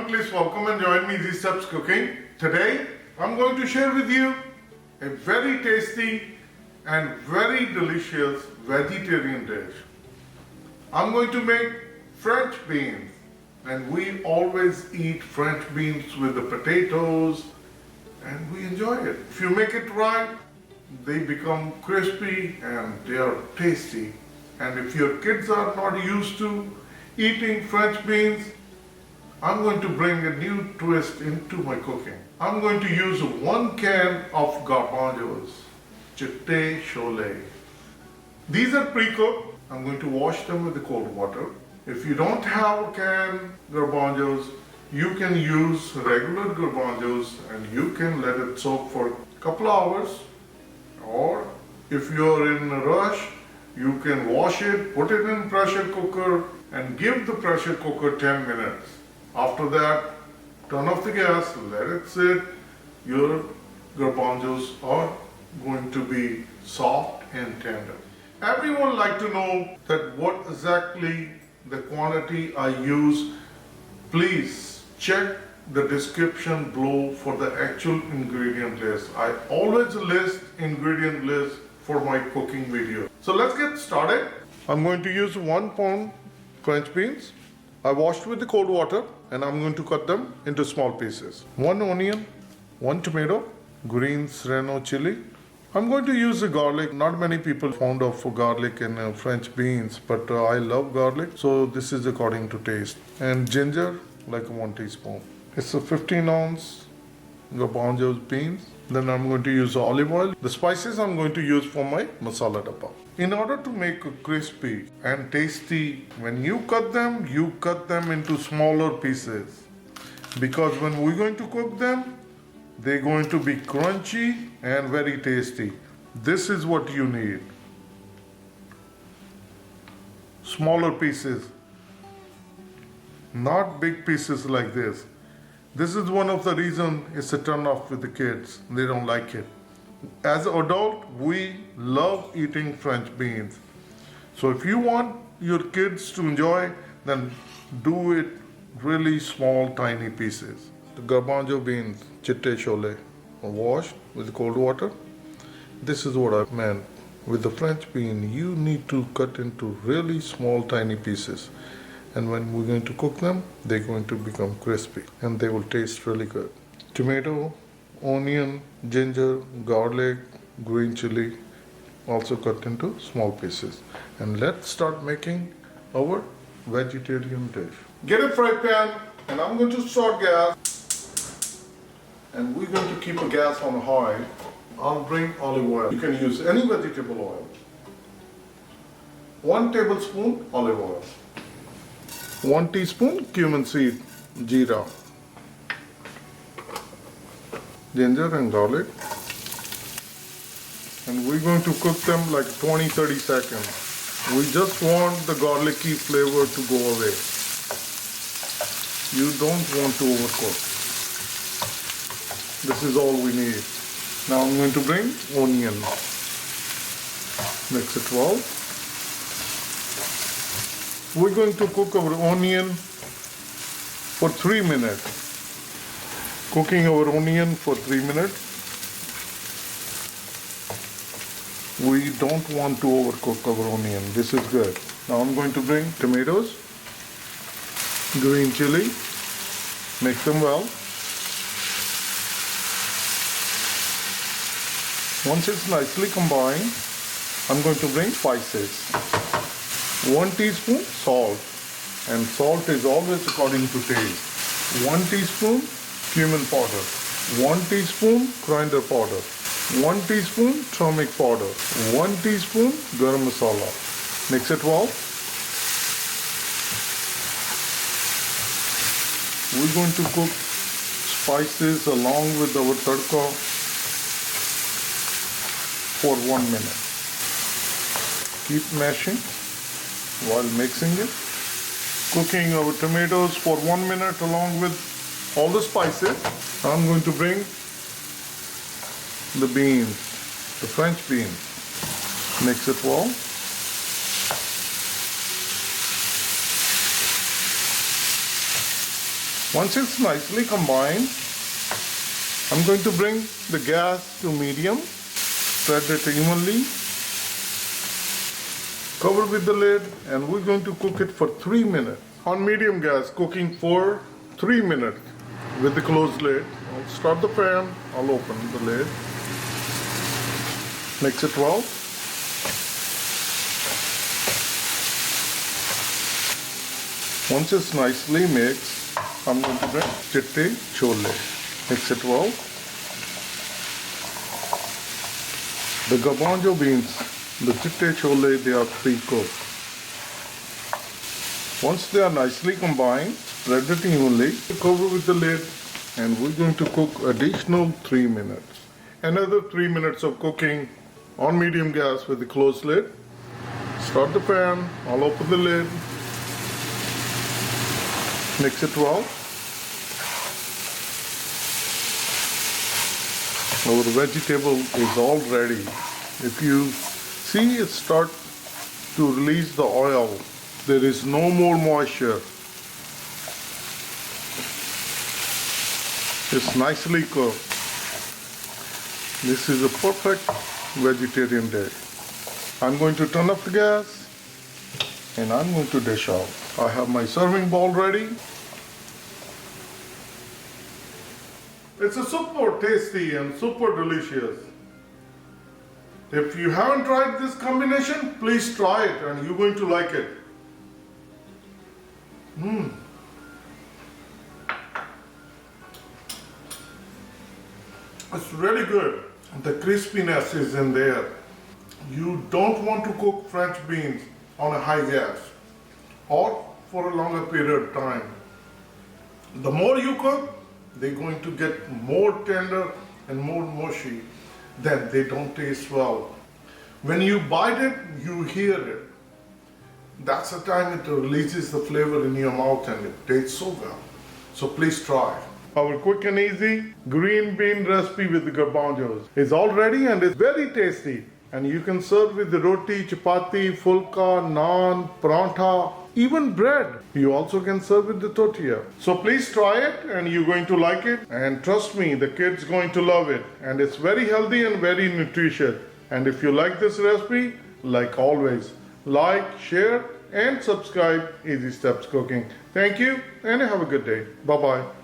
please welcome and join me in this Sabzi cooking. Today, I'm going to share with you a very tasty and very delicious vegetarian dish. I'm going to make French beans, and we always eat French beans with the potatoes and we enjoy it. If you make it right, they become crispy and they are tasty. And if your kids are not used to eating French beans, I'm going to bring a new twist into my cooking. I'm going to use 1 can of garbanzos, Chite, Chole. These are pre-cooked. I'm going to wash them with the cold water. If you don't have a can garbanzos, you can use regular garbanzos and you can let it soak for a couple hours. Or if you're in a rush, you can wash it, put it in pressure cooker and give the pressure cooker 10 minutes. After that, turn off the gas, let it sit. Your garbanzos are going to be soft and tender. Everyone like to know that what exactly the quantity I use. Please check the description below for the actual ingredient list. I always list ingredient list for my cooking video. So let's get started. I'm going to use 1 pound French beans. I washed with the cold water and I'm going to cut them into small pieces. 1 onion, 1 tomato, green serrano chili. I'm going to use the garlic. Not many people fond of garlic in French beans, but I love garlic, so this is according to taste. And ginger, like 1 teaspoon. It's a 15 ounce garbanzo beans. Then I'm going to use olive oil. The spices I'm going to use for my masala dabba. In order to make a crispy and tasty, when you cut them into smaller pieces. Because when we're going to cook them, they're going to be crunchy and very tasty. This is what you need. Smaller pieces, not big pieces like this. This is one of the reasons it's a turn off with the kids. They don't like it. As an adult, we love eating French beans. So if you want your kids to enjoy, then do it really small, tiny pieces. The garbanzo beans, Chite Chole, are washed with cold water. This is what I meant. With the French bean, you need to cut into really small, tiny pieces. And when we're going to cook them, they're going to become crispy and they will taste really good. Tomato, onion, ginger, garlic, green chili, also cut into small pieces. And let's start making our vegetarian dish. Get a fry pan and I'm going to start gas. And we're going to keep a gas on high. I'll bring olive oil. You can use any vegetable oil. 1 tablespoon olive oil. 1 teaspoon cumin seed, jeera, ginger and garlic, and we're going to cook them like 20-30 seconds. We just want the garlicky flavor to go away. You don't want to overcook. This is all we need. Now I'm going to bring onion. Mix it well. We're going to cook our onion for 3 minutes. Cooking our onion for 3 minutes. We don't want to overcook our onion. This is good. Now I'm going to bring tomatoes, green chili, mix them well. Once it's nicely combined, I'm going to bring spices. 1 teaspoon salt, and salt is always according to taste. 1 teaspoon cumin powder, 1 teaspoon coriander powder, 1 teaspoon turmeric powder, 1 teaspoon garam masala. Mix it well. We're going to cook spices along with our tadka for 1 minute. Keep mashing while mixing it. Cooking our tomatoes for 1 minute along with all the spices. I'm going to bring the beans, the French beans. Mix it well. Once it's nicely combined, I'm going to bring the gas to medium, spread it evenly, cover with the lid, and we're going to cook it for 3 minutes. On medium gas, cooking for 3 minutes with the closed lid. I'll start the pan, I'll open the lid, mix it well. Once it's nicely mixed, I'm going to bring Chite Chole. Mix it well. The Garbanzo beans, the Chite Chole, they are pre-cooked. Once they are nicely combined, spread it evenly, cover with the lid, and we're going to cook additional 3 minutes. Another 3 minutes of cooking on medium gas with the closed lid. Start the pan, I'll open the lid, mix it well. Our vegetable is all ready. If you see it start to release the oil, there is no more moisture. It's nicely cooked. This is a perfect vegetarian dish. I'm going to turn off the gas and I'm going to dish out. I have my serving bowl ready. It's a super tasty and super delicious. If you haven't tried this combination, please try it and you're going to like it. It's really good. The crispiness is in there. You don't want to cook French beans on a high gas or for a longer period of time. The more you cook, they're going to get more tender and more mushy. Then they don't taste well. When you bite it, you hear it. That's the time it releases the flavor in your mouth and it tastes so well. So please try. Our quick and easy green bean recipe with the garbanzos is all ready and it's very tasty. And you can serve with the roti, chapati, fulka, naan, parantha, even bread. You also can serve with the tortilla. So please try it and you're going to like it. And trust me, the kids going to love it. And it's very healthy and very nutritious. And if you like this recipe, like always, like, share and subscribe Easy Steps Cooking. Thank you and have a good day. Bye-bye.